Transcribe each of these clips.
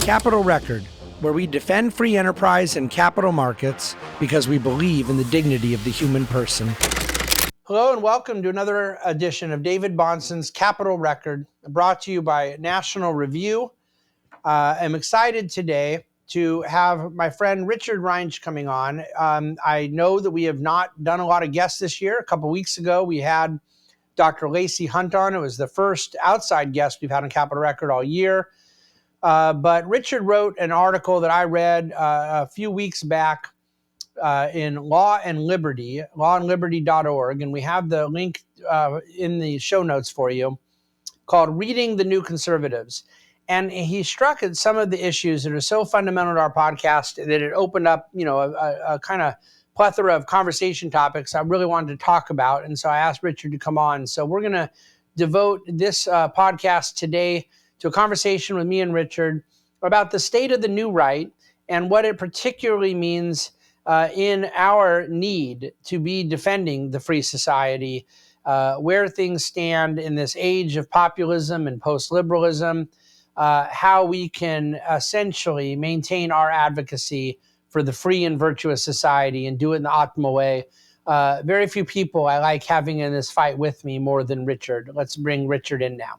Capital Record, where we defend free enterprise and capital markets because we believe in the dignity of the human person. Hello and welcome to another edition of David Bahnsen's Capital Record, brought to you by National Review. I'm excited today to have my friend Richard Reinsch coming on. I know that we have not done a lot of guests this year. A couple weeks ago, we had Dr. Lacey Hunt on. It was the first outside guest we've had on Capital Record all year. But Richard wrote an article that I read a few weeks back in Law and Liberty, lawandliberty.org, and we have the link in the show notes for you, called Reading the New Conservatives. And he struck at some of the issues that are so fundamental to our podcast that it opened up, a kind of plethora of conversation topics I really wanted to talk about. And so I asked Richard to come on. So we're going to devote this podcast today to a conversation with me and Richard about the state of the new right and what it particularly means in our need to be defending the free society, where things stand in this age of populism and post-liberalism, how we can essentially maintain our advocacy for the free and virtuous society and do it in the optimal way. Very few people I like having in this fight with me more than Richard. Let's bring Richard in now.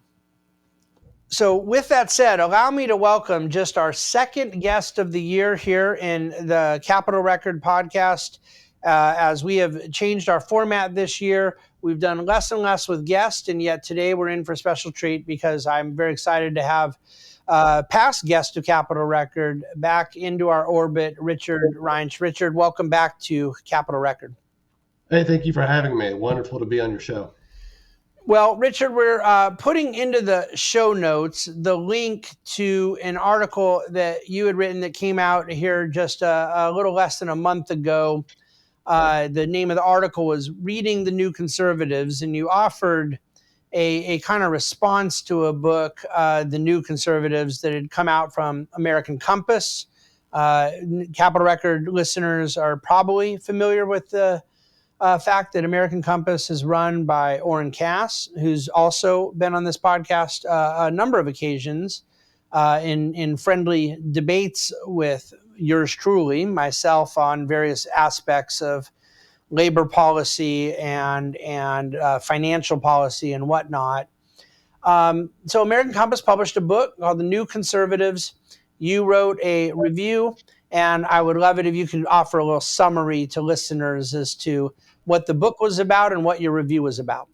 So with that said, allow me to welcome just our second guest of the year here in the Capital Record podcast. As we have changed our format this year, we've done less and less with guests, and yet today we're in for a special treat because I'm very excited to have past guest of Capital Record back into our orbit, Richard Reinsch. Richard, welcome back to Capital Record. Hey, thank you for having me. Wonderful to be on your show. Well, Richard, we're putting into the show notes the link to an article that you had written that came out here just a little less than a month ago. The name of the article was Reading the New Conservatives, and you offered a kind of response to a book, The New Conservatives, that had come out from American Compass. Capital Record listeners are probably familiar with the fact that American Compass is run by Orrin Cass, who's also been on this podcast a number of occasions in friendly debates with yours truly, myself, on various aspects of labor policy and financial policy and whatnot. So American Compass published a book called The New Conservatives. You wrote a review, and I would love it if you could offer a little summary to listeners as to what the book was about and what your review was about.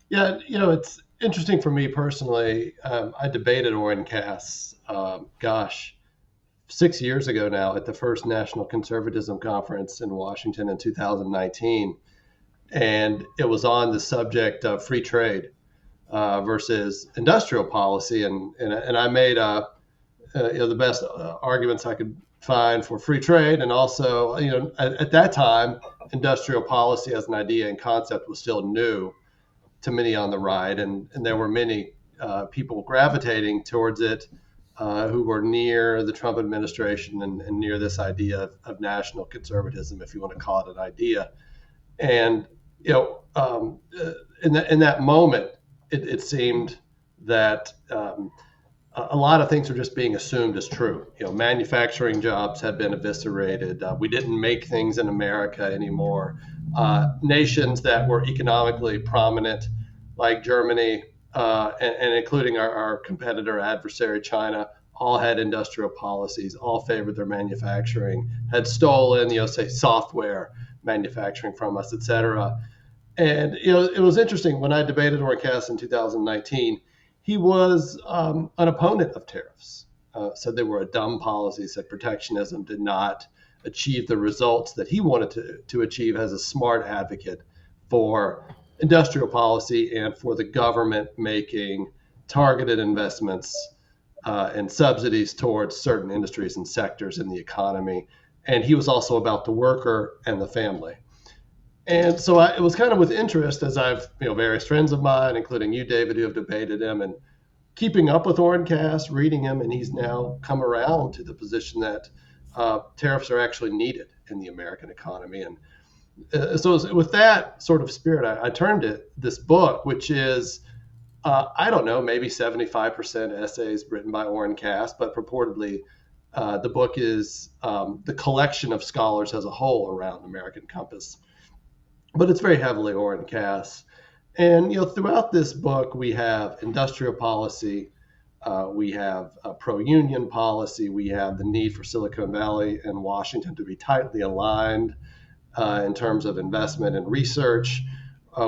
Yeah, it's interesting for me personally. I debated Orrin Cass, 6 years ago now at the first National Conservatism Conference in Washington in 2019. And it was on the subject of free trade versus industrial policy. And I made the best arguments I could find for free trade. And also, at that time, industrial policy as an idea and concept was still new to many on the right. And there were many people gravitating towards it who were near the Trump administration and near this idea of national conservatism, if you want to call it an idea. And, in that moment, it seemed that a lot of things were just being assumed as true. Manufacturing jobs had been eviscerated. We didn't make things in America anymore. Nations that were economically prominent, like Germany, and including our competitor adversary China, all had industrial policies, all favored their manufacturing, had stolen, say, software manufacturing from us, et cetera. And, it was interesting when I debated Orrin Cass in 2019. He was an opponent of tariffs, said they were a dumb policy, said protectionism did not achieve the results that he wanted to achieve as a smart advocate for industrial policy and for the government making targeted investments and subsidies towards certain industries and sectors in the economy. And he was also about the worker and the family. And so it was kind of with interest, as I've, various friends of mine, including you, David, who have debated him, and keeping up with Orrin Cass, reading him, and he's now come around to the position that tariffs are actually needed in the American economy. And so with that sort of spirit, I turned to this book, which is I don't know, maybe 75% essays written by Orrin Cass, but purportedly the book is the collection of scholars as a whole around American Compass. But it's very heavily Orrin Cass. And throughout this book, we have industrial policy, we have pro-union policy, we have the need for Silicon Valley and Washington to be tightly aligned in terms of investment and research.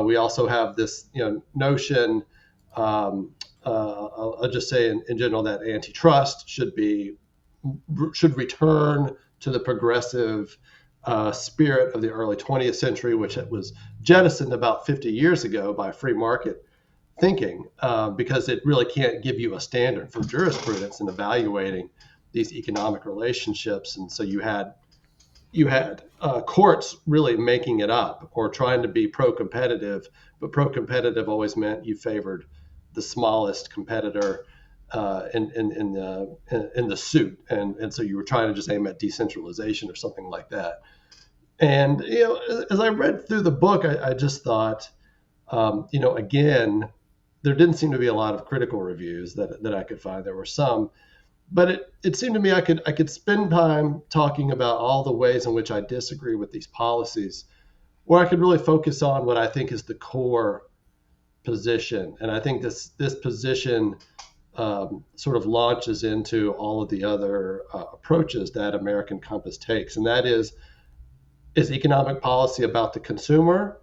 We also have this notion, I'll just say in general, that antitrust should return to the progressive spirit of the early 20th century, which was jettisoned about 50 years ago by free market thinking, because it really can't give you a standard for jurisprudence in evaluating these economic relationships. And so you had courts really making it up or trying to be pro-competitive, but pro-competitive always meant you favored the smallest competitor in the suit, and so you were trying to just aim at decentralization or something like that. And as I read through the book, I just thought, again, there didn't seem to be a lot of critical reviews that I could find. There were some, but it seemed to me I could spend time talking about all the ways in which I disagree with these policies, where I could really focus on what I think is the core position. And I think this position sort of launches into all of the other approaches that American Compass takes. And that is economic policy about the consumer,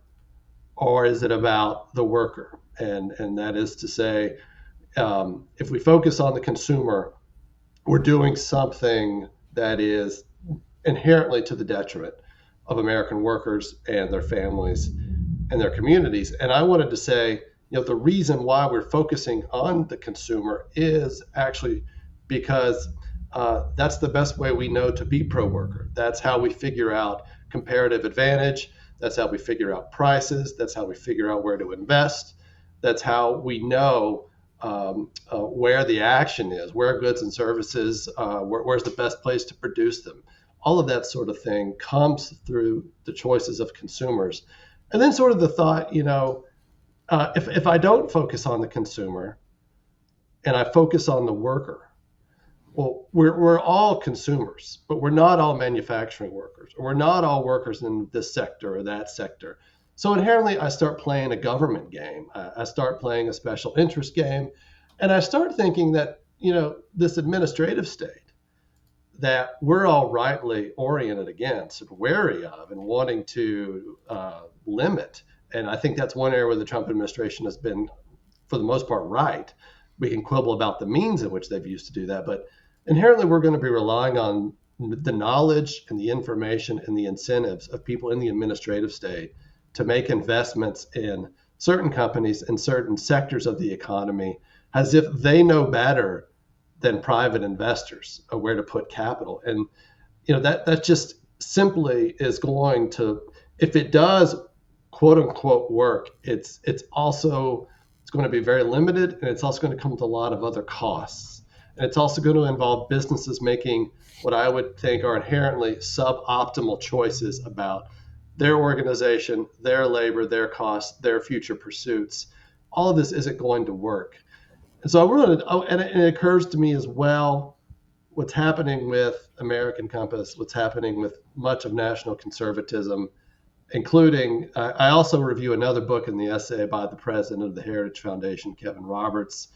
or is it about the worker? And that is to say, if we focus on the consumer, we're doing something that is inherently to the detriment of American workers and their families and their communities. And I wanted to say, the reason why we're focusing on the consumer is actually because that's the best way we know to be pro-worker. That's how we figure out comparative advantage. That's how we figure out prices. That's how we figure out where to invest. That's how we know where the action is, where goods and services, where's the best place to produce them. All of that sort of thing comes through the choices of consumers. And then sort of the thought, if I don't focus on the consumer and I focus on the worker, well, we're all consumers, but we're not all manufacturing workers, or we're not all workers in this sector or that sector. So inherently, I start playing a government game. I start playing a special interest game, and I start thinking that this administrative state that we're all rightly oriented against and wary of and wanting to limit. And I think that's one area where the Trump administration has been, for the most part, right. We can quibble about the means in which they've used to do that, but inherently we're going to be relying on the knowledge and the information and the incentives of people in the administrative state to make investments in certain companies and certain sectors of the economy as if they know better than private investors where to put capital. And that just simply is going to, if it does quote unquote work, it's going to be very limited, and it's also going to come with a lot of other costs. And it's also going to involve businesses making what I would think are inherently suboptimal choices about their organization, their labor, their costs, their future pursuits. All of this isn't going to work. And so and it occurs to me as well, what's happening with American Compass, what's happening with much of national conservatism, including, I also review another book in the essay by the president of the Heritage Foundation, Kevin Roberts,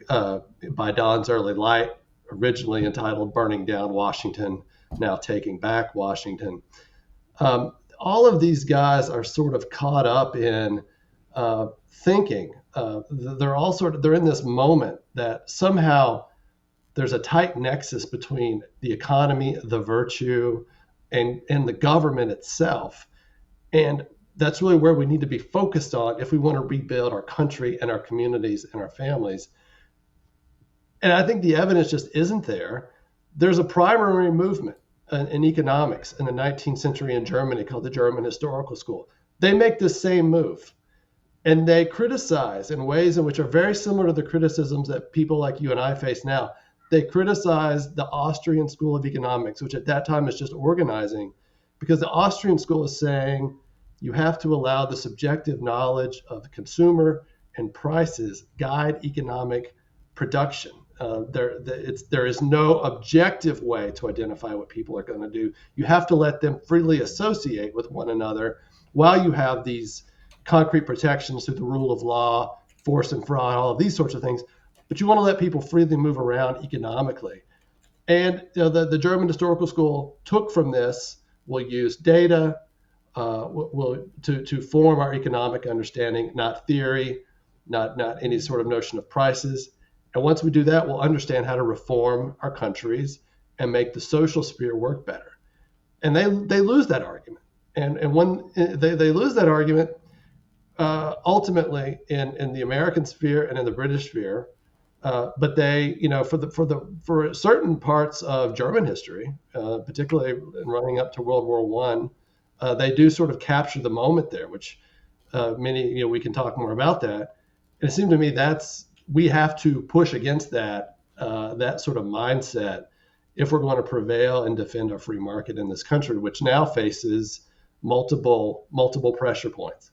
by Dawn's Early Light, originally entitled Burning Down Washington, now Taking Back Washington. All of these guys are sort of caught up in thinking. They're in this moment that somehow there's a tight nexus between the economy, the virtue, and the government itself. And that's really where we need to be focused on if we want to rebuild our country and our communities and our families. And I think the evidence just isn't there. There's a primary movement in economics in the 19th century in Germany called the German Historical School. They make this same move. And they criticize in ways in which are very similar to the criticisms that people like you and I face now. They criticize the Austrian School of Economics, which at that time is just organizing, because the Austrian school is saying you have to allow the subjective knowledge of the consumer and prices guide economic production. There is no objective way to identify what people are going to do. You have to let them freely associate with one another while you have these concrete protections through the rule of law, force and fraud, all of these sorts of things. But you want to let people freely move around economically. And the German historical school took from this. We'll use data to form our economic understanding, not theory, not any sort of notion of prices. And once we do that, we'll understand how to reform our countries and make the social sphere work better. And they lose that argument. And when they lose that argument, ultimately in the American sphere and in the British sphere, but they, for certain parts of German history, particularly running up to World War One, they do sort of capture the moment there, which many, we can talk more about that. And it seemed to me we have to push against that sort of mindset if we're going to prevail and defend our free market in this country, which now faces multiple pressure points.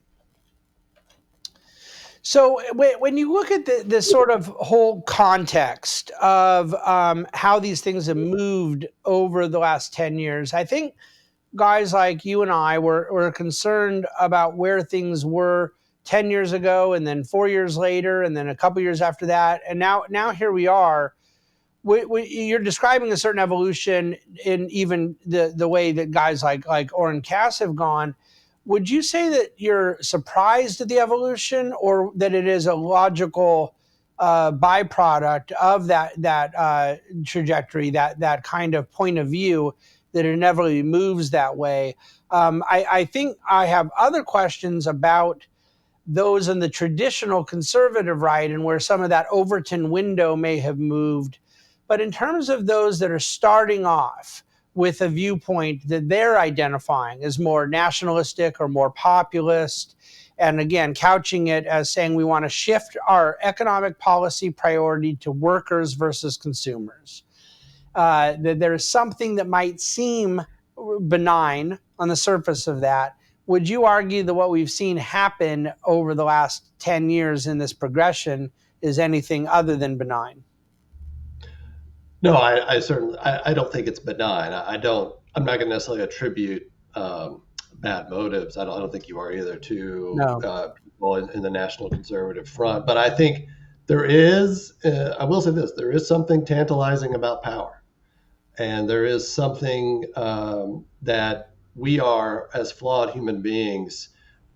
So when you look at the sort of whole context of how these things have moved over the last 10 years, I think guys like you and I were concerned about where things were 10 years ago, and then 4 years later, and then a couple years after that. And now here we are. You're describing a certain evolution in even the way that guys like Orrin Cass have gone. Would you say that you're surprised at the evolution, or that it is a logical byproduct of that trajectory, that kind of point of view, that inevitably moves that way? I think I have other questions about those in the traditional conservative right, and where some of that Overton window may have moved. But in terms of those that are starting off with a viewpoint that they're identifying as more nationalistic or more populist, and again, couching it as saying we want to shift our economic policy priority to workers versus consumers, that there is something that might seem benign on the surface of that. Would you argue that what we've seen happen over the last 10 years in this progression is anything other than benign? No, I certainly I don't think it's benign. I'm not going to necessarily attribute bad motives. I don't think you are either to people in the National Conservative Front. But I think there is. I will say this: there is something tantalizing about power, and there is something that we are, as flawed human beings,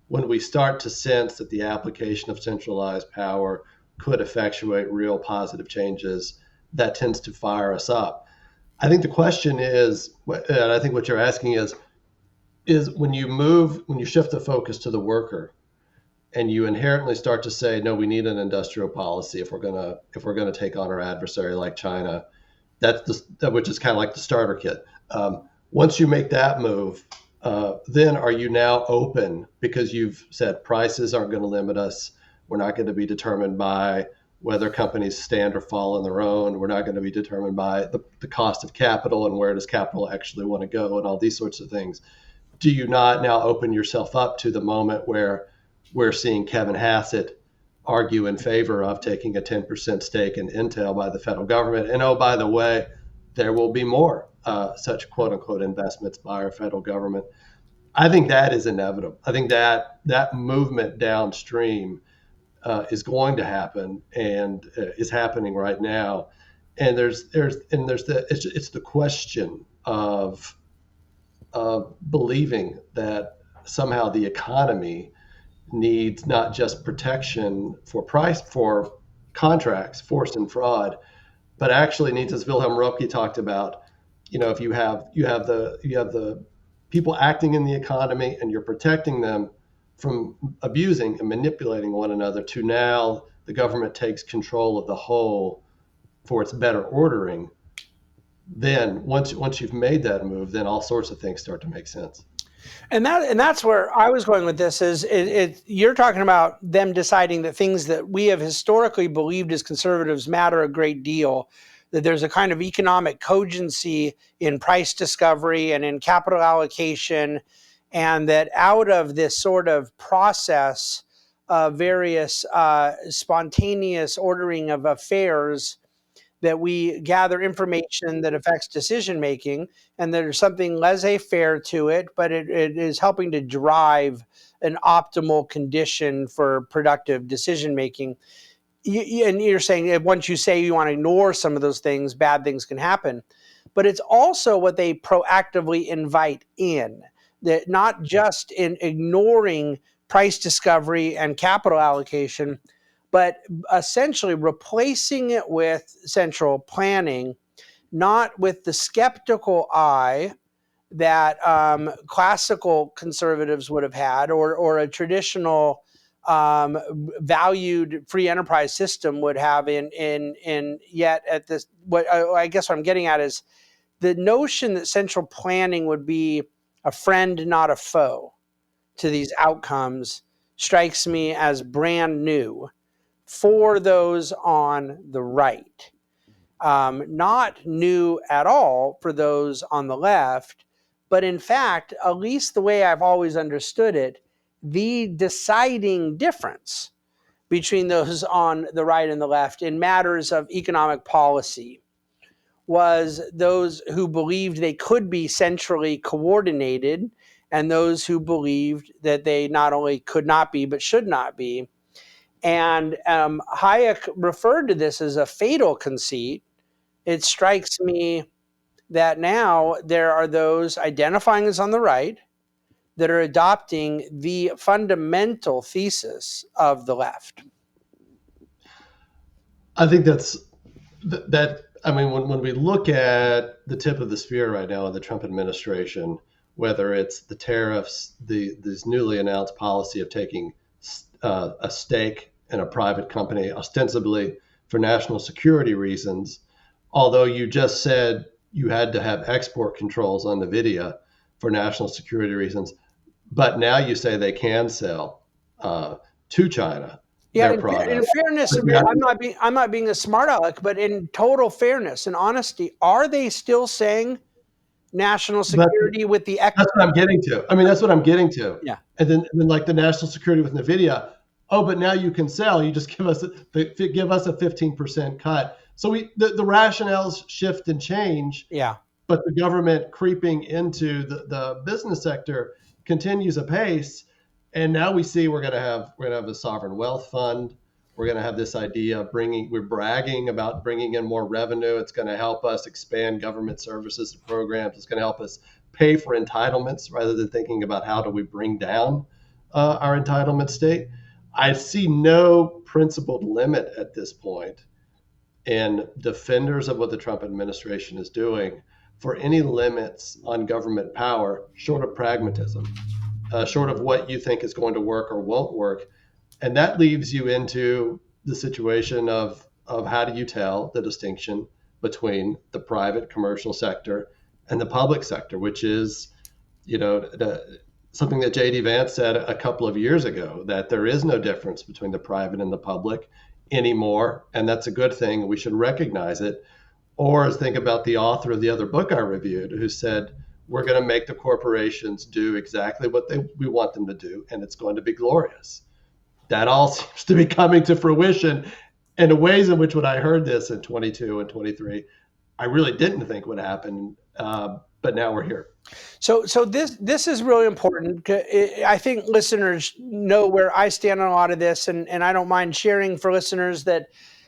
when we start to sense that the application of centralized power could effectuate real positive changes, that tends to fire us up. I think the question is, and I think what you're asking is when you shift the focus to the worker, and you inherently start to say, no, we need an industrial policy if we're gonna take on our adversary like China. Which is kind of like the starter kit. Once you make that move, then are you now open, because you've said prices aren't going to limit us? We're not going to be determined by whether companies stand or fall on their own. We're not going to be determined by the cost of capital and where does capital actually want to go and all these sorts of things. Do you not now open yourself up to the moment where we're seeing Kevin Hassett argue in favor of taking a 10% stake in Intel by the federal government? And oh, by the way, there will be more such quote unquote investments by our federal government. I think that is inevitable. I think that movement downstream is going to happen and is happening right now. And it's the question of believing that somehow the economy needs not just protection for contracts, force and fraud, but actually needs, as Wilhelm Röpke talked about, if you have the people acting in the economy and you're protecting them from abusing and manipulating one another, to now the government takes control of the whole for its better ordering. Then once you've made that move, then all sorts of things start to make sense. And that's where I was going with this. You're talking about them deciding that things that we have historically believed as conservatives matter a great deal, that there's a kind of economic cogency in price discovery and in capital allocation, and that out of this sort of process various spontaneous ordering of affairs, that we gather information that affects decision making, and there's something laissez-faire to it, but it is helping to drive an optimal condition for productive decision making. And you're saying that once you say you want to ignore some of those things, bad things can happen. But it's also what they proactively invite in, that not just in ignoring price discovery and capital allocation, but essentially replacing it with central planning, not with the skeptical eye that classical conservatives would have had, or a traditional valued free enterprise system would have. In yet at this, what I guess what I'm getting at is the notion that central planning would be a friend, not a foe, to these outcomes strikes me as brand new for those on the right. Not new at all for those on the left, but in fact, at least the way I've always understood it, the deciding difference between those on the right and the left in matters of economic policy was those who believed they could be centrally coordinated, and those who believed that they not only could not be, but should not be. And Hayek referred to this as a fatal conceit. It strikes me that now there are those identifying as on the right that are adopting the fundamental thesis of the left. I think that. I mean, when we look at the tip of the spear right now of the Trump administration, whether it's the tariffs, this newly announced policy of taking a stake in a private company, ostensibly for national security reasons, although you just said you had to have export controls on NVIDIA for national security reasons, but now you say they can sell to China Yeah, their in product. fairness, I'm not being a smart aleck, but in total fairness and honesty, are they still saying national But security with the that's what I'm getting to. I mean, that's what I'm getting to. Yeah. And then like the national security with NVIDIA. Oh, but now you can sell. You just give us a 15% cut. So the rationales shift and change. Yeah. But the government creeping into the business sector continues apace. And now we see we're gonna have a sovereign wealth fund. We're gonna have this idea of we're bragging about bringing in more revenue. It's gonna help us expand government services and programs. It's gonna help us pay for entitlements rather than thinking about how do we bring down our entitlement state. I see no principled limit at this point, and defenders of what the Trump administration is doing for any limits on government power, short of pragmatism, short of what you think is going to work or won't work. And that leaves you into the situation of how do you tell the distinction between the private commercial sector and the public sector, which is, something that J.D. Vance said a couple of years ago, that there is no difference between the private and the public anymore. And that's a good thing. We should recognize it. Or think about the author of the other book I reviewed, who said, we're going to make the corporations do exactly what we want them to do, and it's going to be glorious. That all seems to be coming to fruition. And the ways in which when I heard this in 22 and 23, I really didn't think would happen. But now we're here. So this is really important. I think listeners know where I stand on a lot of this, and I don't mind sharing for listeners that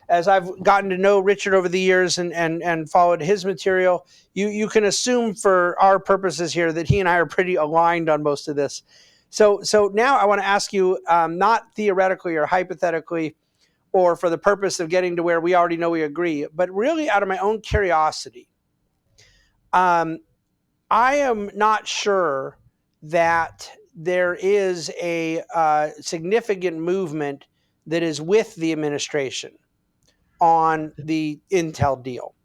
as I've gotten to know Richard over the years and followed his material, you can assume for our purposes here that he and I are pretty aligned on most of this. So now I want to ask you, not theoretically or hypothetically, or for the purpose of getting to where we already know we agree, but really out of my own curiosity. I am not sure that there is a significant movement that is with the administration on the Intel deal.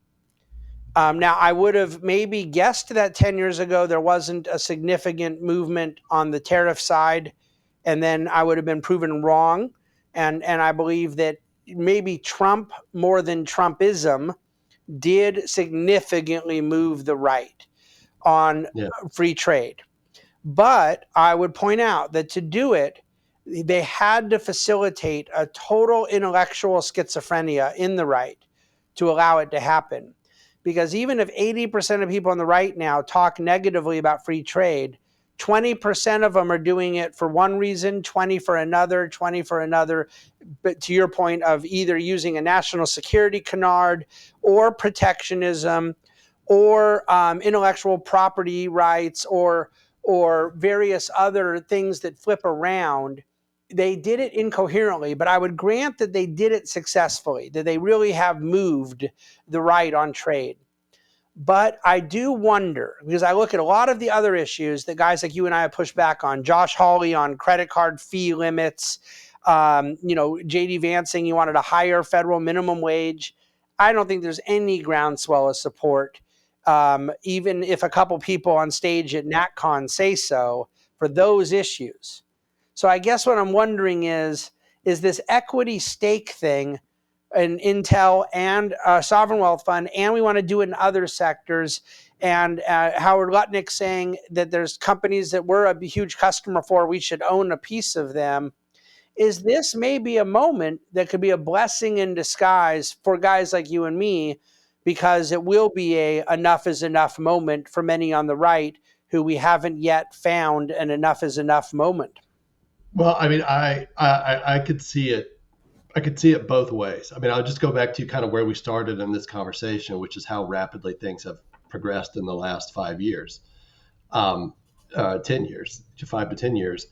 Now, I would have maybe guessed that 10 years ago there wasn't a significant movement on the tariff side, and then I would have been proven wrong. And I believe that maybe Trump, more than Trumpism, did significantly move the right on free trade. But I would point out that to do it, They had to facilitate a total intellectual schizophrenia in the right to allow it to happen. Because even if 80% of people on the right now talk negatively about free trade, 20% of them are doing it for one reason, 20 for another, 20 for another. But to your point of either using a national security canard or protectionism or intellectual property rights or various other things that flip around. They did it incoherently, but I would grant that they did it successfully, that they really have moved the right on trade. But I do wonder, because I look at a lot of the other issues that guys like you and I have pushed back on, Josh Hawley on credit card fee limits, J.D. Vance saying he wanted a higher federal minimum wage. I don't think there's any groundswell of support, even if a couple people on stage at NatCon say so, for those issues. So I guess what I'm wondering is this equity stake thing in Intel and sovereign wealth fund, and we want to do it in other sectors. And Howard Lutnick saying that there's companies that we're a huge customer for, we should own a piece of them. Is this maybe a moment that could be a blessing in disguise for guys like you and me, because it will be a enough is enough moment for many on the right who we haven't yet found an enough is enough moment? Well, I mean, I could see it. I could see it both ways. I mean, I'll just go back to kind of where we started in this conversation, which is how rapidly things have progressed in the last 5 years, 10 years, 5 to 10 years.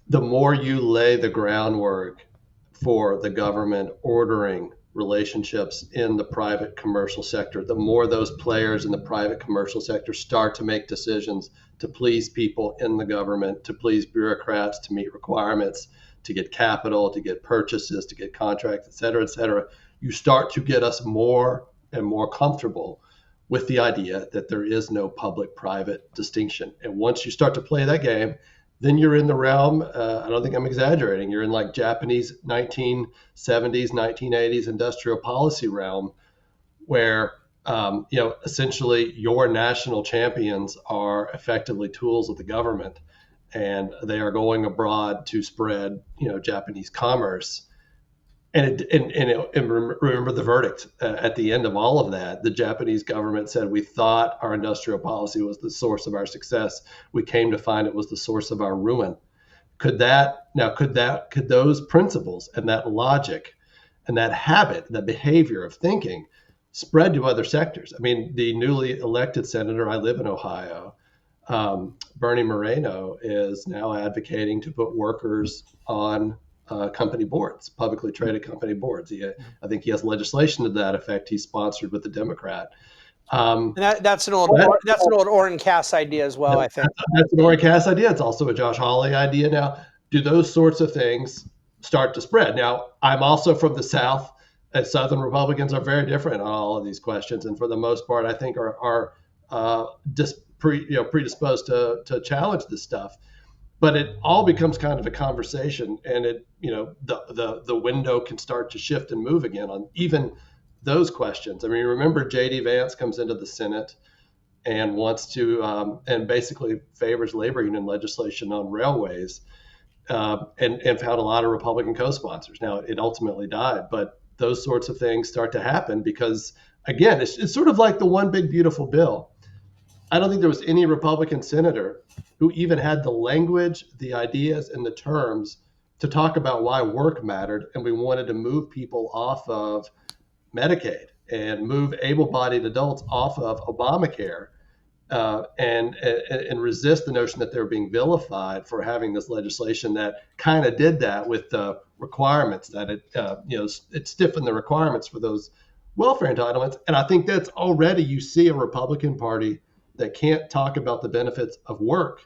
The more you lay the groundwork for the government ordering relationships in the private commercial sector, the more those players in the private commercial sector start to make decisions to please people in the government, to please bureaucrats, to meet requirements, to get capital, to get purchases, to get contracts, et cetera, you start to get us more and more comfortable with the idea that there is no public-private distinction. And once you start to play that game, then you're in the realm, I don't think I'm exaggerating, you're in like Japanese 1970s, 1980s industrial policy realm where, essentially your national champions are effectively tools of the government, and they are going abroad to spread, Japanese commerce. And remember the verdict at the end of all of that. The Japanese government said, we thought our industrial policy was the source of our success. We came to find it was the source of our ruin. Could those principles and that logic and that habit, that behavior of thinking spread to other sectors? I mean, the newly elected senator, I live in Ohio, Bernie Moreno, is now advocating to put workers on company boards, publicly traded company boards. I think he has legislation to that effect. He's sponsored with the Democrat. That's an old Orrin Cass idea as well, I think. That's an Orrin Cass idea. It's also a Josh Hawley idea. Now, do those sorts of things start to spread? Now, I'm also from the South, and Southern Republicans are very different on all of these questions, and for the most part, I think are predisposed to challenge this stuff. But it all becomes kind of a conversation, and the window can start to shift and move again on even those questions. I mean, remember J.D. Vance comes into the Senate and wants to and basically favors labor union legislation on railways, and found a lot of Republican co-sponsors. Now, it ultimately died, but those sorts of things start to happen because, again, it's sort of like the one big beautiful bill. I don't think there was any Republican senator who even had the language, the ideas, and the terms to talk about why work mattered, and we wanted to move people off of Medicaid and move able-bodied adults off of Obamacare, and resist the notion that they were being vilified for having this legislation that kind of did that with the requirements, that it stiffened the requirements for those welfare entitlements. And I think that's already, you see a Republican Party that can't talk about the benefits of work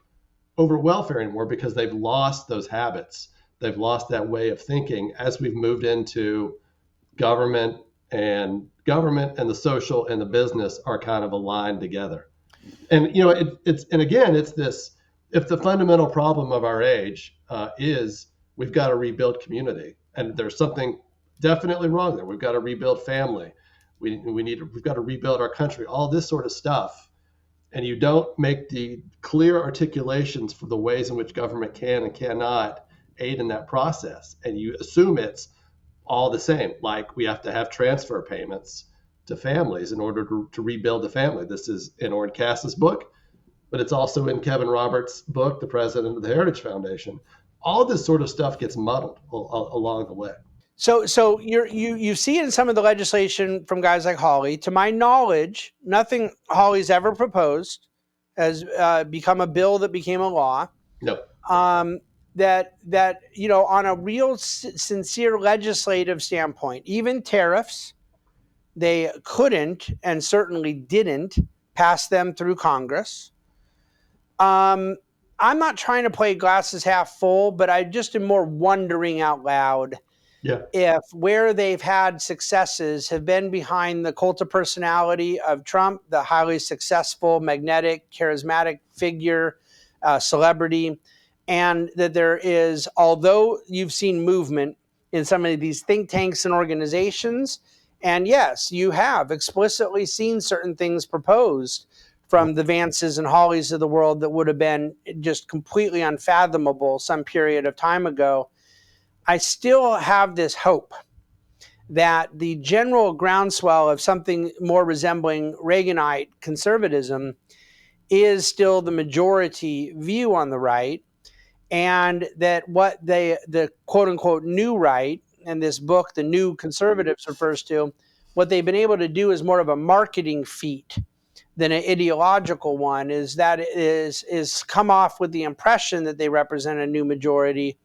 over welfare anymore because they've lost those habits. They've lost that way of thinking as we've moved into government and the social and the business are kind of aligned together. And, it's this, if the fundamental problem of our age is we've got to rebuild community, and there's something definitely wrong there. We've got to rebuild family. We've got to rebuild our country, all this sort of stuff. And you don't make the clear articulations for the ways in which government can and cannot aid in that process. And you assume it's all the same, like we have to have transfer payments to families in order to rebuild the family. This is in Orrin Cass's book, but it's also in Kevin Roberts' book, The President of the Heritage Foundation. All this sort of stuff gets muddled along the way. So you see in some of the legislation from guys like Hawley. To my knowledge, nothing Hawley's ever proposed has become a bill that became a law. No. That on a real sincere legislative standpoint, even tariffs, they couldn't and certainly didn't pass them through Congress. I'm not trying to play glasses half full, but I just am more wondering out loud if where they've had successes have been behind the cult of personality of Trump, the highly successful, magnetic, charismatic figure, celebrity, and that there is, although you've seen movement in some of these think tanks and organizations, and yes, you have explicitly seen certain things proposed from the Vances and Hawleys of the world that would have been just completely unfathomable some period of time ago. I still have this hope that the general groundswell of something more resembling Reaganite conservatism is still the majority view on the right, and that what the quote unquote new right, and this book, The New Conservatives, refers to, what they've been able to do is more of a marketing feat than an ideological one, is come off with the impression that they represent a new majority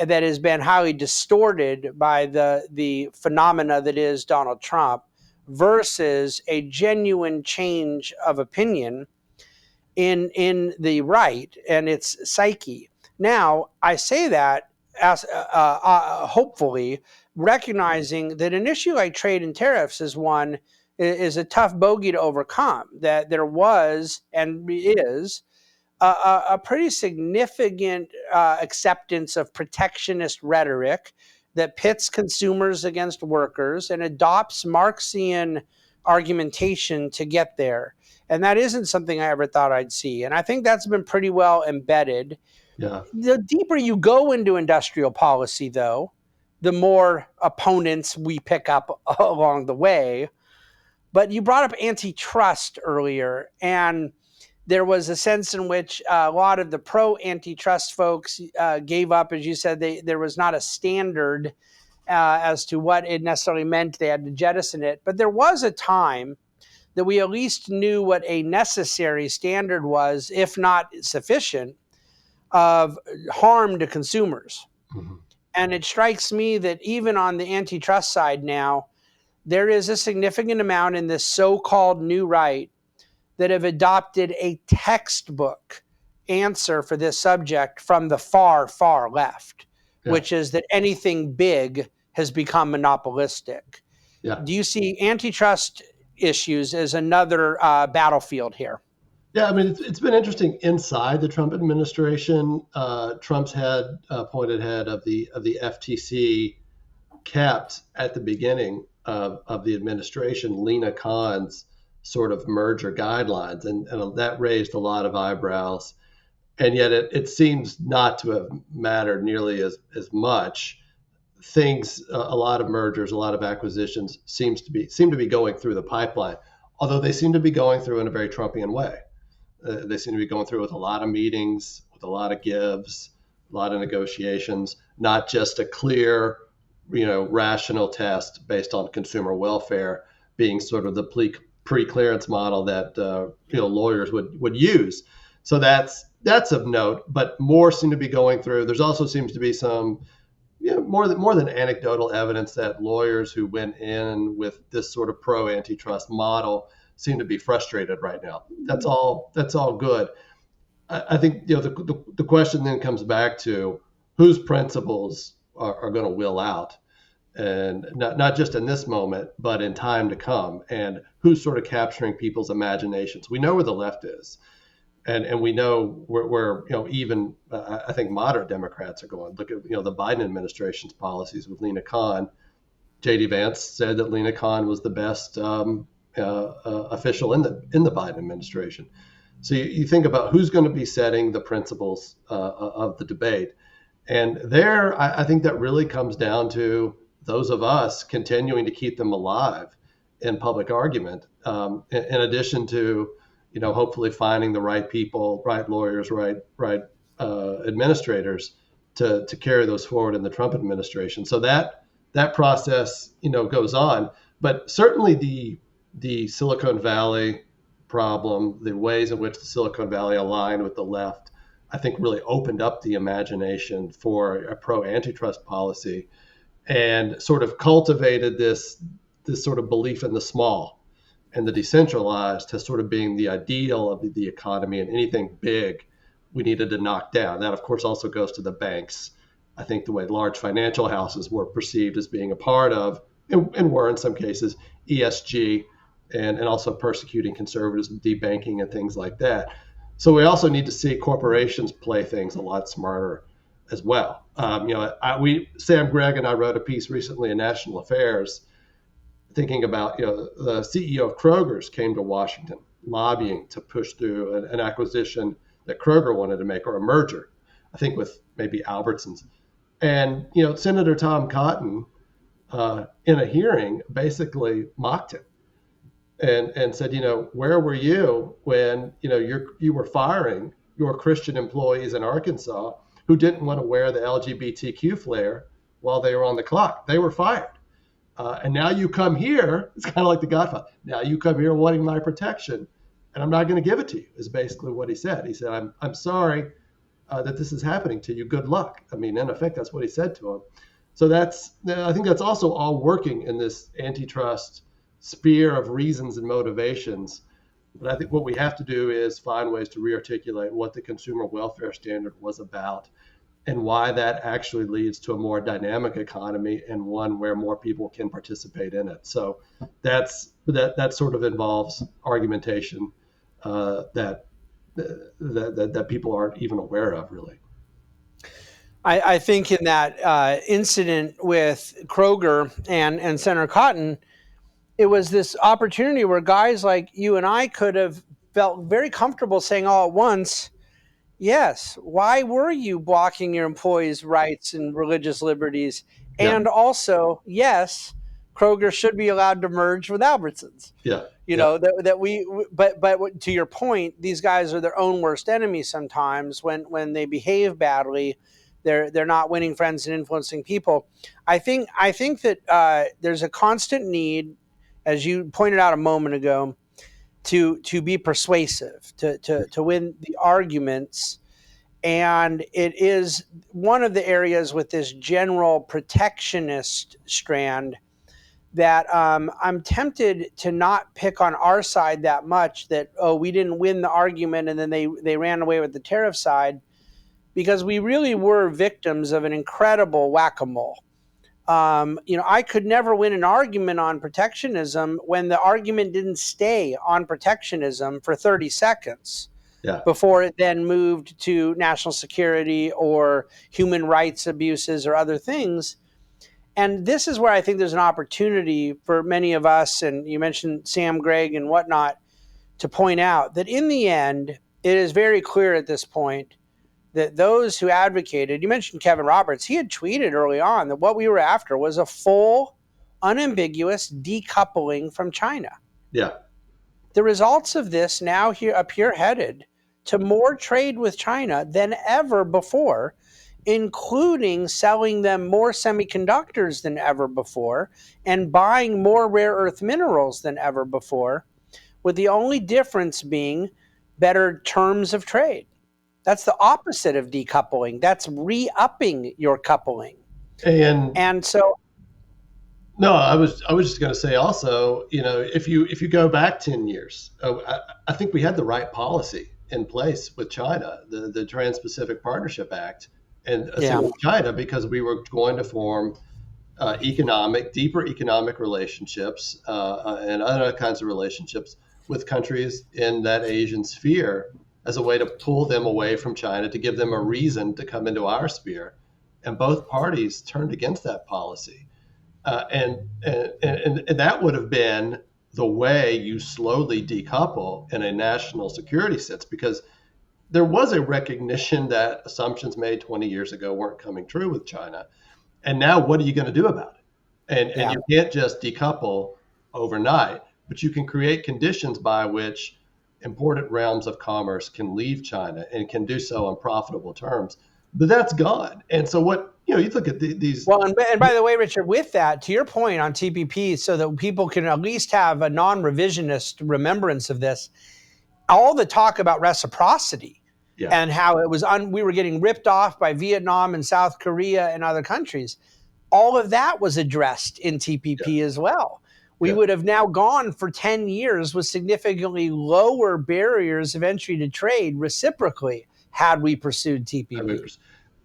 that has been highly distorted by the phenomena that is Donald Trump, versus a genuine change of opinion in the right and its psyche. Now, I say that as hopefully recognizing that an issue like trade and tariffs is a tough bogey to overcome, that there was and is a pretty significant acceptance of protectionist rhetoric that pits consumers against workers and adopts Marxian argumentation to get there. And that isn't something I ever thought I'd see. And I think that's been pretty well embedded. Yeah. The deeper you go into industrial policy, though, the more opponents we pick up along the way. But you brought up antitrust earlier, and there was a sense in which a lot of the pro-antitrust folks gave up, as you said, there was not a standard as to what it necessarily meant. They had to jettison it. But there was a time that we at least knew what a necessary standard was, if not sufficient, of harm to consumers. Mm-hmm. And it strikes me that even on the antitrust side now, there is a significant amount in this so-called new right that have adopted a textbook answer for this subject from the far, far left, which is that anything big has become monopolistic. Yeah. Do you see antitrust issues as another battlefield here? Yeah, I mean, it's been interesting inside the Trump administration. Trump's appointed head of the FTC kept at the beginning of the administration Lena Khan's sort of merger guidelines, and that raised a lot of eyebrows. And yet it seems not to have mattered nearly as much. A lot of mergers, a lot of acquisitions seem to be going through the pipeline, although they seem to be going through in a very Trumpian way. They seem to be going through with a lot of meetings, with a lot of gives, a lot of negotiations, not just a clear, rational test based on consumer welfare being sort of the pre-clearance model that lawyers would use. So that's of note, but more seem to be going through. There's also seems to be some more than anecdotal evidence that lawyers who went in with this sort of pro-antitrust model seem to be frustrated right now. That's all good. I think the question then comes back to whose principles are going to will out, and not just in this moment, but in time to come, and who's sort of capturing people's imaginations. We know where the left is, and we know where even I think moderate Democrats are going. Look at the Biden administration's policies with Lena Khan. J.D. Vance said that Lena Khan was the best official in the Biden administration. So you think about who's going to be setting the principles of the debate. And there, I think that really comes down to those of us continuing to keep them alive in public argument, in addition to, hopefully finding the right people, right lawyers, right administrators to carry those forward in the Trump administration. So that process, goes on. But certainly the Silicon Valley problem, the ways in which the Silicon Valley aligned with the left, I think really opened up the imagination for a pro-antitrust policy and sort of cultivated this sort of belief in the small and the decentralized as sort of being the ideal of the economy, and anything big we needed to knock down. That, of course, also goes to the banks. I think the way large financial houses were perceived as being a part of, and were in some cases, ESG, and also persecuting conservatives, debanking and things like that. So we also need to see corporations play things a lot smarter as well. Sam Gregg and I wrote a piece recently in National Affairs thinking about, the CEO of Kroger's came to Washington lobbying to push through an acquisition that Kroger wanted to make, or a merger, I think with maybe Albertsons. And, Senator Tom Cotton, in a hearing, basically mocked him and said, where were you when, you were firing your Christian employees in Arkansas who didn't want to wear the LGBTQ flare while they were on the clock? They were fired. And now you come here, it's kind of like the Godfather. Now you come here wanting my protection, and I'm not going to give it to you, is basically what he said. He said, I'm sorry that this is happening to you. Good luck. I mean, in effect, that's what he said to him. So I think that's also all working in this antitrust sphere of reasons and motivations. But I think what we have to do is find ways to rearticulate what the consumer welfare standard was about, and why that actually leads to a more dynamic economy, and one where more people can participate in it. So that sort of involves argumentation that people aren't even aware of, really. I think in that incident with Kroger and Senator Cotton, it was this opportunity where guys like you and I could have felt very comfortable saying all at once, yes, why were you blocking your employees' rights and religious liberties? Yeah. And also, yes, Kroger should be allowed to merge with Albertsons. Yeah. But to your point, these guys are their own worst enemies sometimes when they behave badly. They're not winning friends and influencing people. I think that there's a constant need, as you pointed out a moment ago, to be persuasive, to win the arguments. And it is one of the areas with this general protectionist strand that I'm tempted to not pick on our side that much, that, we didn't win the argument and then they ran away with the tariff side, because we really were victims of an incredible whack-a-mole. I could never win an argument on protectionism when the argument didn't stay on protectionism for 30 seconds before it then moved to national security or human rights abuses or other things. And this is where I think there's an opportunity for many of us, and you mentioned Sam Gregg and whatnot, to point out that in the end, it is very clear at this point that those who advocated, you mentioned Kevin Roberts, he had tweeted early on that what we were after was a full, unambiguous decoupling from China. Yeah. The results of this now appear headed to more trade with China than ever before, including selling them more semiconductors than ever before and buying more rare earth minerals than ever before, with the only difference being better terms of trade. That's the opposite of decoupling. That's re-upping your coupling. And so, no, I was just going to say also, if you go back 10 years, I think we had the right policy in place with China, the Trans-Pacific Partnership Act, and with China, because we were going to form deeper economic relationships and other kinds of relationships with countries in that Asian sphere, as a way to pull them away from China, to give them a reason to come into our sphere. And both parties turned against that policy. And that would have been the way you slowly decouple in a national security sense, because there was a recognition that assumptions made 20 years ago weren't coming true with China. And now what are you going to do about it? And you can't just decouple overnight, but you can create conditions by which important realms of commerce can leave China and can do so on profitable terms. But that's gone. And so you look at these. Well, and by the way, Richard, with that, to your point on TPP, so that people can at least have a non-revisionist remembrance of this, all the talk about reciprocity and how it was we were getting ripped off by Vietnam and South Korea and other countries, all of that was addressed in TPP as well. We would have now gone for 10 years with significantly lower barriers of entry to trade reciprocally had we pursued TPP.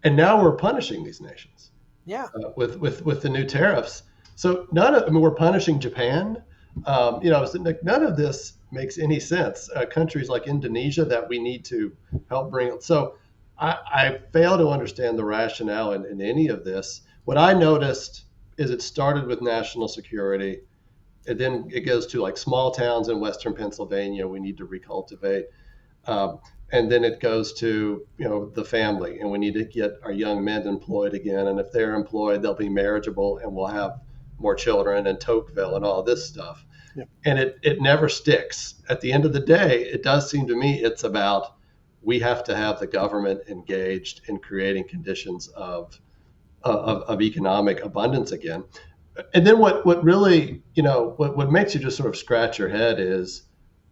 And now we're punishing these nations. Yeah. With the new tariffs. So we're punishing Japan. None of this makes any sense. Countries like Indonesia that we need to help bring. So I fail to understand the rationale in any of this. What I noticed is it started with national security, and then it goes to like small towns in Western Pennsylvania we need to recultivate. And then it goes to, the family, and we need to get our young men employed again. And if they're employed, they'll be marriageable and we'll have more children, and Tocqueville and all this stuff. Yep. And it never sticks. At the end of the day, it does seem to me it's about we have to have the government engaged in creating conditions of economic abundance again. And then what really, what makes you just sort of scratch your head is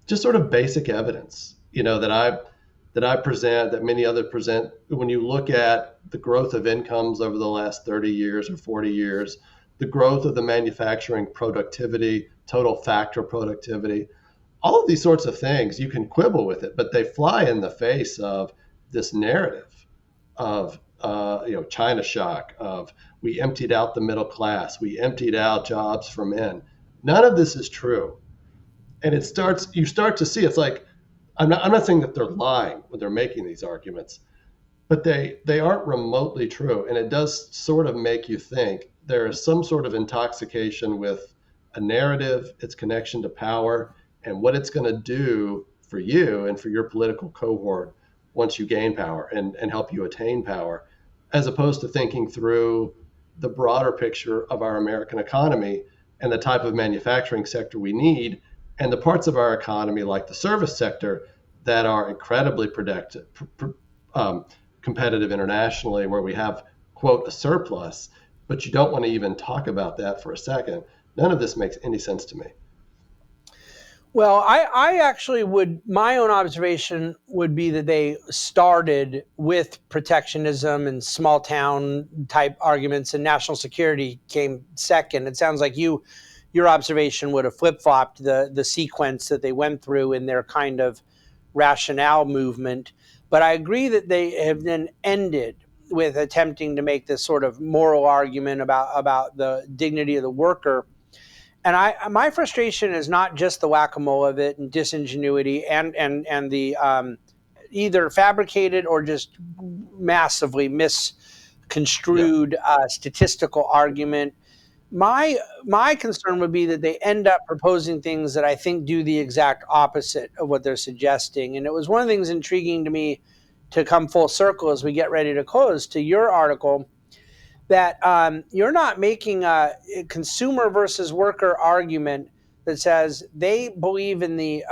just sort of basic evidence, that I present, that many others present. When you look at the growth of incomes over the last 30 years or 40 years, the growth of the manufacturing productivity, total factor productivity, all of these sorts of things, you can quibble with it, but they fly in the face of this narrative of China shock, of we emptied out the middle class, we emptied out jobs for men. None of this is true. And you start to see, it's like, I'm not saying that they're lying when they're making these arguments, but they aren't remotely true. And it does sort of make you think there is some sort of intoxication with a narrative, its connection to power, and what it's going to do for you and for your political cohort once you gain power and help you attain power, as opposed to thinking through the broader picture of our American economy and the type of manufacturing sector we need, and the parts of our economy, like the service sector, that are incredibly competitive internationally, where we have, quote, a surplus, but you don't want to even talk about that for a second. None of this makes any sense to me. Well, I actually my own observation would be that they started with protectionism and small town type arguments, and national security came second. It sounds like your observation would have flip-flopped the sequence that they went through in their kind of rationale movement. But I agree that they have then ended with attempting to make this sort of moral argument about the dignity of the worker. And my frustration is not just the whack-a-mole of it and disingenuity and the either fabricated or just massively misconstrued statistical argument. My concern would be that they end up proposing things that I think do the exact opposite of what they're suggesting. And it was one of the things intriguing to me to come full circle as we get ready to close to your article, that you're not making a consumer versus worker argument that says they believe in the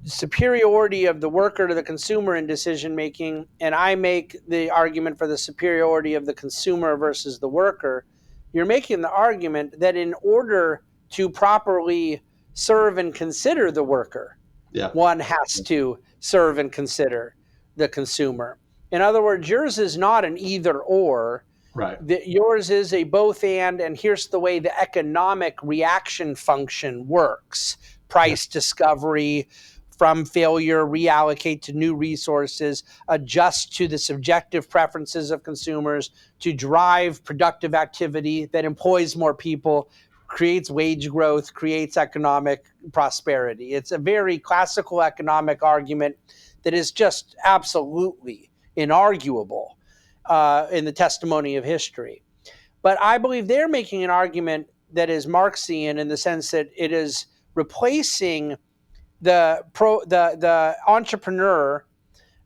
superiority of the worker to the consumer in decision making, and I make the argument for the superiority of the consumer versus the worker. You're making the argument that in order to properly serve and consider the worker, one has to serve and consider the consumer. In other words, yours is not an either or. Right. Yours is a both and here's the way the economic reaction function works. Price discovery, from failure, reallocate to new resources, adjust to the subjective preferences of consumers, to drive productive activity that employs more people, creates wage growth, creates economic prosperity. It's a very classical economic argument that is just absolutely inarguable in the testimony of history. But I believe they're making an argument that is Marxian in the sense that it is replacing the entrepreneur,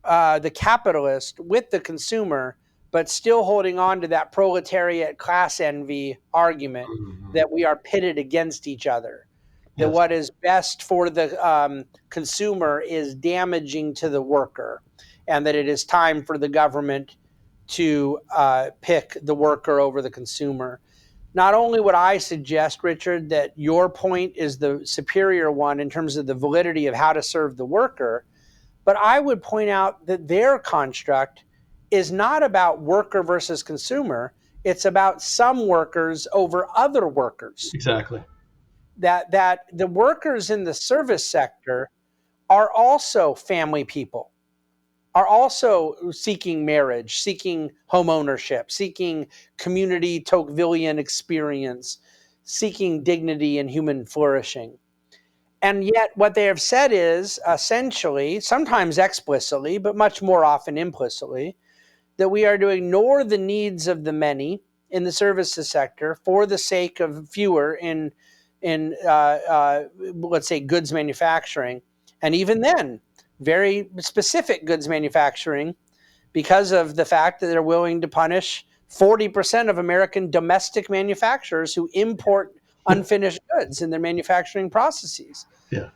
the capitalist with the consumer, but still holding on to that proletariat class envy argument Mhm. that we are pitted against each other, that Yes. what is best for the consumer is damaging to the worker, and that it is time for the government to pick the worker over the consumer. Not only would I suggest, Richard, that your point is the superior one in terms of the validity of how to serve the worker, but I would point out that their construct is not about worker versus consumer. It's about some workers over other workers. Exactly. That the workers in the service sector are also family people, are also seeking marriage, seeking home ownership, seeking community Tocquevillian experience, seeking dignity and human flourishing. And yet, what they have said is essentially, sometimes explicitly, but much more often implicitly, that we are to ignore the needs of the many in the services sector for the sake of fewer in let's say goods manufacturing, and even then, very specific goods manufacturing, because of the fact that they're willing to punish 40% of American domestic manufacturers who import unfinished goods in their manufacturing processes. Yeah.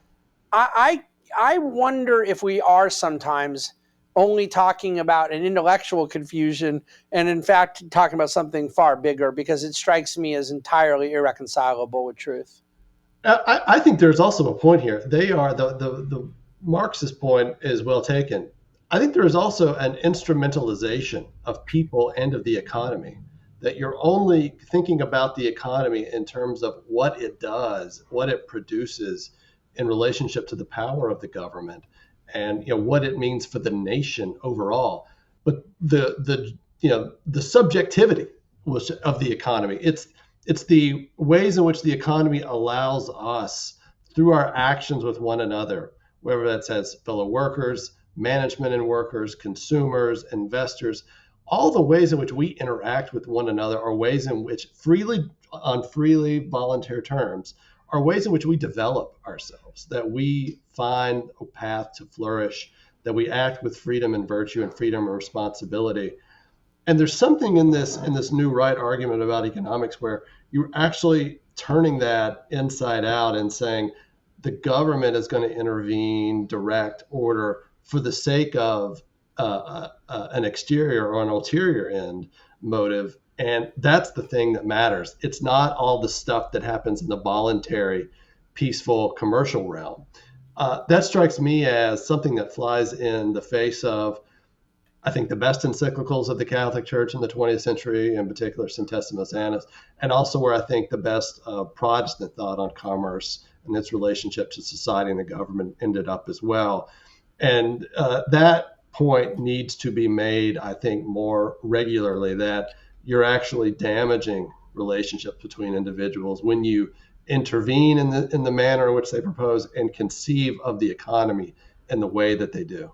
I wonder if we are sometimes only talking about an intellectual confusion and in fact talking about something far bigger, because it strikes me as entirely irreconcilable with truth. I think there's also a point here. They are the Marxist point is well taken. I think there is also an instrumentalization of people and of the economy, that you're only thinking about the economy in terms of what it does, what it produces in relationship to the power of the government, and what it means for the nation overall. But the subjectivity of the economy, it's the ways in which the economy allows us, through our actions with one another, whether that's as fellow workers, management and workers, consumers, investors, all the ways in which we interact with one another are ways in which on freely volunteer terms, are ways in which we develop ourselves, that we find a path to flourish, that we act with freedom and virtue and freedom and responsibility. And there's something in this new right argument about economics where you're actually turning that inside out and saying the government is going to intervene, direct, order for the sake of an exterior or an ulterior end motive. And that's the thing that matters. It's not all the stuff that happens in the voluntary, peaceful commercial realm. That strikes me as something that flies in the face of, I think, the best encyclicals of the Catholic Church in the 20th century, in particular Centesimus Annus, and also where I think the best Protestant thought on commerce and its relationship to society and the government ended up as well. And that point needs to be made, I think, more regularly, that you're actually damaging relationships between individuals when you intervene in the manner in which they propose and conceive of the economy in the way that they do.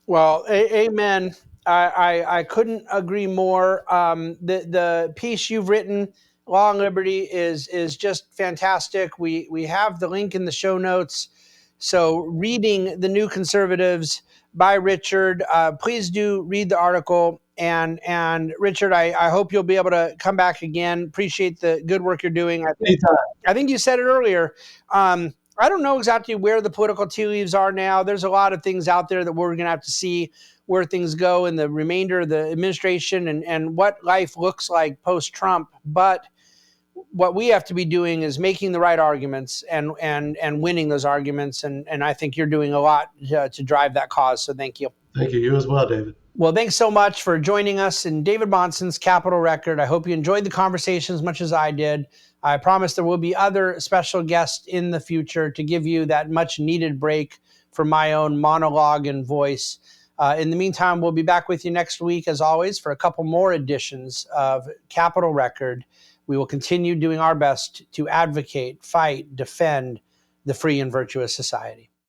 Well, amen. I couldn't agree more. The piece you've written, Law and Liberty, is just fantastic. We have the link in the show notes. So, reading The New Conservatives by Richard, please do read the article. And Richard, I hope you'll be able to come back again. Appreciate the good work you're doing. I think you said it earlier. I don't know exactly where the political tea leaves are now. There's a lot of things out there that we're going to have to see where things go in the remainder of the administration, and what life looks like post-Trump. But what we have to be doing is making the right arguments and winning those arguments. And I think you're doing a lot to drive that cause. So thank you. Thank you. You as well, David. Well, thanks so much for joining us in David Bahnsen's Capital Record. I hope you enjoyed the conversation as much as I did. I promise there will be other special guests in the future to give you that much needed break from my own monologue and voice. In the meantime, we'll be back with you next week, as always, for a couple more editions of Capital Record. We will continue doing our best to advocate, fight, defend the free and virtuous society.